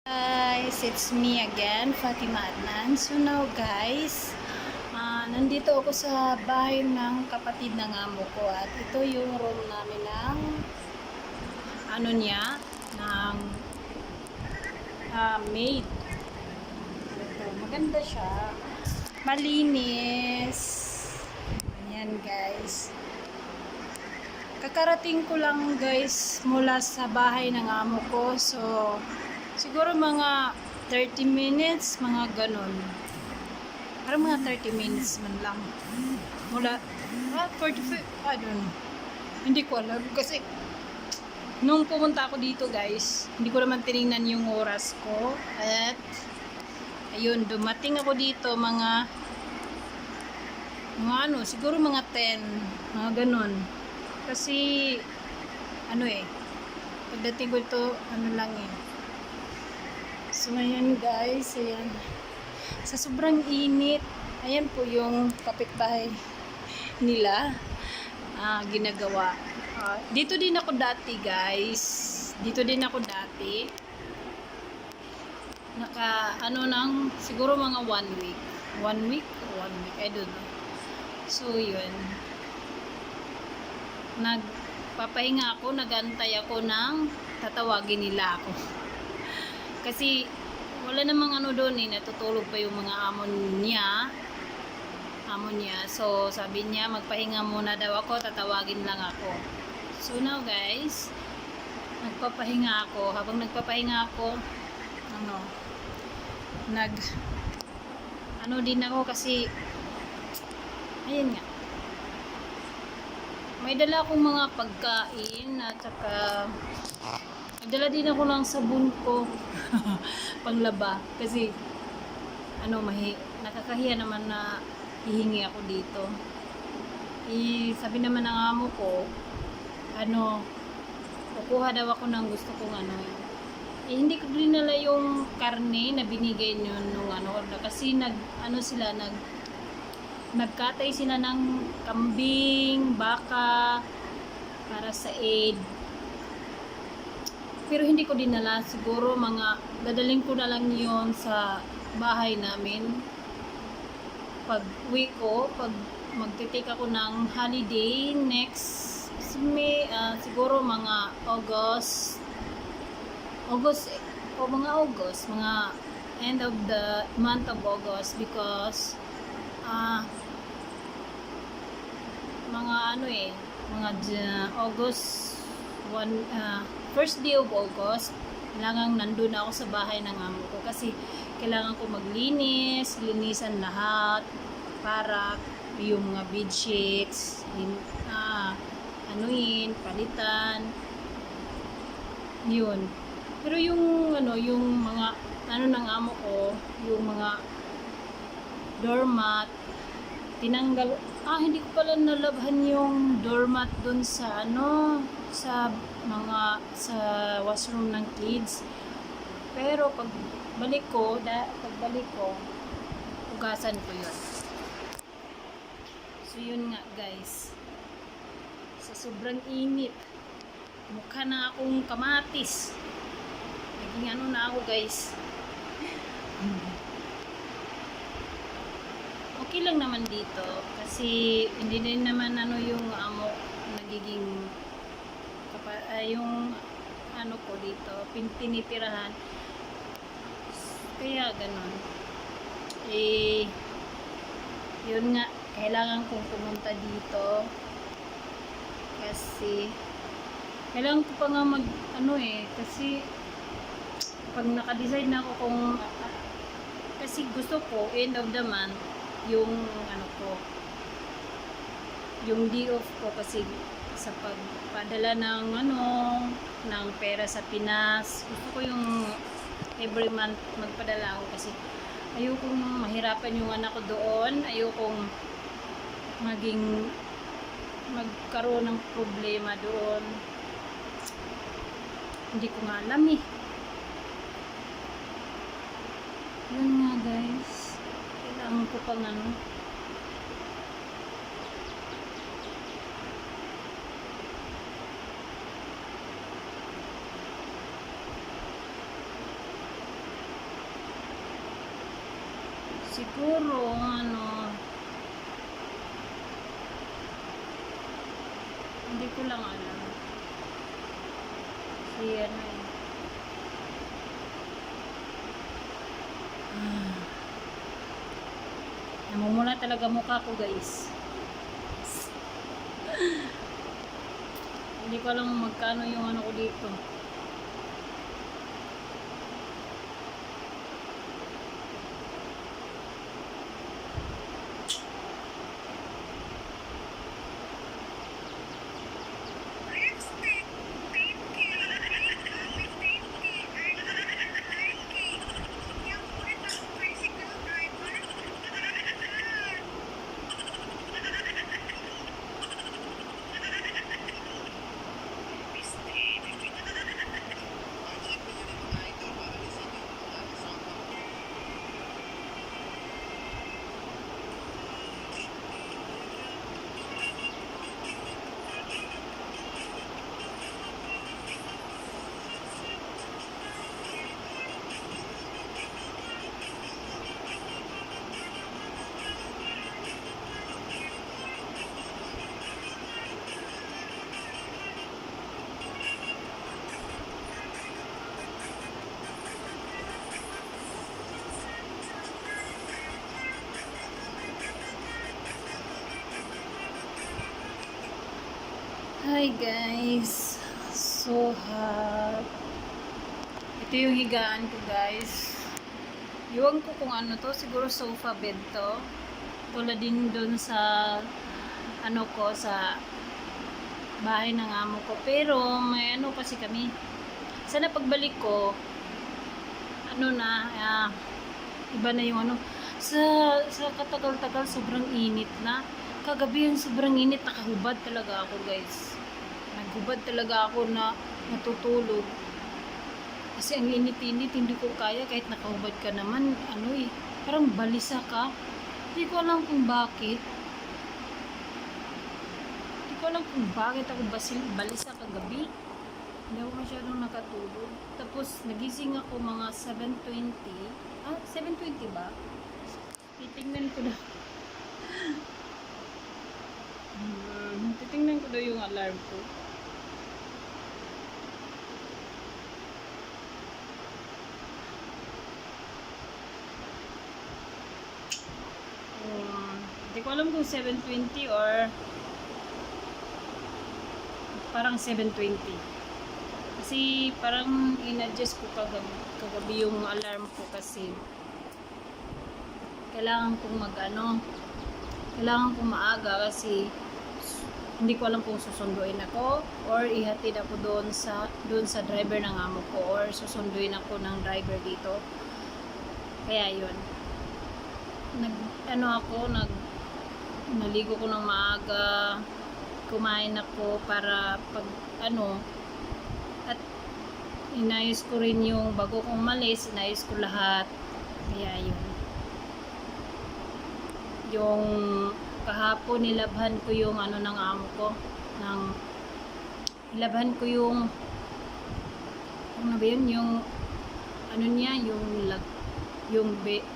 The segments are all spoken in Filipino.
Guys, it's me again, Fatima Adnan. So now guys, nandito ako sa bahay ng kapatid ng amo ko at ito yung room namin ng ng maid. Ito, maganda siya. Malinis. Ayan guys. Kakarating ko lang guys mula sa bahay ng amo ko. So, siguro mga 30 minutes, mga ganun. Parang mga 30 minutes man lang. Mula, 45, I don't know. Hindi ko alam kasi nung pumunta ako dito guys, hindi ko naman tinignan yung oras ko. At, ayun, dumating ako dito mga siguro mga 10, mga ganun. Kasi, pagdating ko ito, So, ngayon guys, ayan. Sa sobrang init, ayan po yung kapitbahay nila ginagawa. Dito din ako dati guys. Dito din ako dati. Siguro mga 1 week. 1 week or 1 week, I don't know. So, yun. Nagpapahinga ako, nagantay ako ng tatawagin nila ako. Kasi wala namang doon natutulog pa yung mga amo niya. So sabi niya magpahinga muna daw ako, tatawagin lang ako. So now guys, nagpapahinga ako. Habang nagpapahinga ako, din ako kasi ayun nga. May dala akong mga pagkain at saka nagdala din ako ng sabon ko panglaba kasi nakakahiya naman na hihingi ako dito. Sabi naman ng amo ko kukuha daw ako ng gusto kong hindi ko dinala yung karne na binigay niyo nung kasi nagkatay sila ng kambing, baka para sa Eid. Pero hindi ko dinala, siguro dadaling ko na lang yon sa bahay namin. Pag uwi ko, pag magtitake ako ng holiday next May, siguro mga August, mga end of the month of August because August 1, first day of August, kailangan nandun ako sa bahay ng amo ko kasi kailangan ko linisan lahat para yung mga bed sheets, palitan, yun. Pero yung mga ng amo ko, yung mga doormat, tinanggal. Hindi ko pala nalabhan yung doormat dun sa sa washroom ng kids. Pero pagbalik ko, hugasan ko yun. So yun nga guys. Sa sobrang init, mukha na akong kamatis. Naging na ako guys. Okay lang naman dito kasi hindi din naman yung amo nagiging yung ko dito tinitirahan, kaya ganun. Yun nga, kailangan kong pumunta dito kasi kailangan ko pa nga kasi pag naka-decide na ako kung kasi gusto ko end of the month yung yung day off ko kasi sa pagpadala ng pera sa Pinas. Gusto ko yung every month magpadala ako kasi ayokong mahirapan yung anak ko doon. Ayokong magkaroon ng problema doon. Hindi ko nga alam Yun nga guys. Kailangan ko pang Siguro, hindi ko lang alam. Si namumula talaga mukha ko, guys. Hindi ko alam magkano yung ko dito. Hi guys, so hot. Ito yung higaan ko, guys. Iwan ko kung ano to, siguro sofa bed to. Tulad din dun sa sa bahay ng amo ko. Pero may kasi kami. Sana pagbalik ko, iba na yung sa katagal-tagal sobrang init na. Kagabi yung sobrang init, nakahubad talaga ako, guys. Naghubad talaga ako na natutulog. Kasi ang init-init, hindi ko kaya kahit nakahubad ka naman, parang balisa ka. Hindi ko alam kung bakit. Hindi ko alam kung bakit ako balisa kagabi. Hindi ako masyadong nakatulog. Tapos, nagising ako mga 7:20. 7:20 ba? Titingnan ko na. Titingnan ko daw yung alarm ko. Hindi ko alam kung 7:20 or parang 7:20. Kasi parang in-adjust ko kagabi yung alarm ko kasi kailangan kong kailangan kong maaga kasi hindi ko alam kung susunduin ako or ihatid ako doon sa driver ng amo ko or susunduin ako ng driver dito. Kaya yun. Naligo ko ng maaga, kumain ako para at inayos ko rin yung bago kong umalis, inayos ko lahat. Kaya yun. Yung kahapon nilabhan ko yung ng amo ko, nilabhan ko yung yung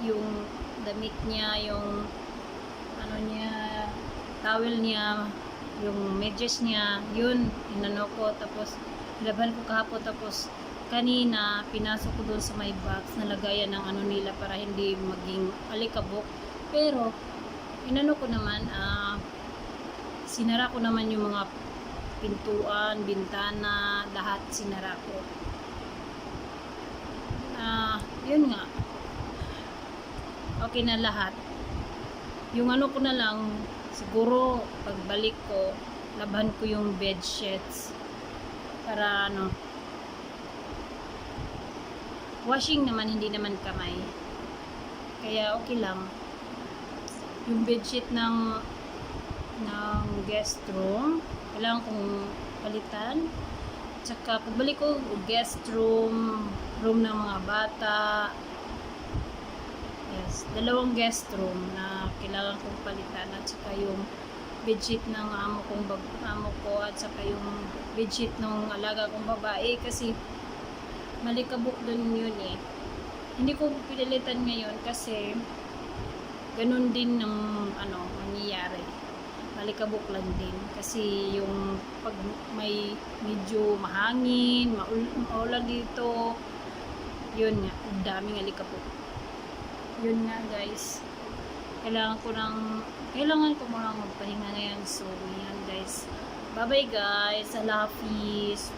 yung damit niya, yung towel niya, yung medyas niya, yun ko, tapos nilabhan ko kahapon, tapos kanina pinasok ko doon sa may box, nalagayan ng nila para hindi maging alikabok. Pero ko naman, sinara ko naman yung mga pintuan, bintana, lahat sinara ko. Yun nga. Okay na lahat. Yung ko na lang, siguro pagbalik ko, laban ko yung bed sheets para washing naman, hindi naman kamay. Kaya okay lang. Yung bedsheet ng guest room, kailangan kong palitan. Tsaka pagbalik ko, guest room ng mga bata. Yes, 2 guest room na kailangan kong palitan, at saka yung bedsheet ng amo ko, at saka yung bedsheet ng alaga kong babae kasi malikabok dun yun eh. Hindi ko pinalitan ngayon kasi ganun din ng mangyayari. Malikabok lang din. Kasi yung pag may medyo mahangin, maulan dito, yun nga, ang daming alikabok. Yun nga guys. Kailangan ko munang magpahinga ngayon. So, yan guys. Bye bye guys. Allah Hafiz.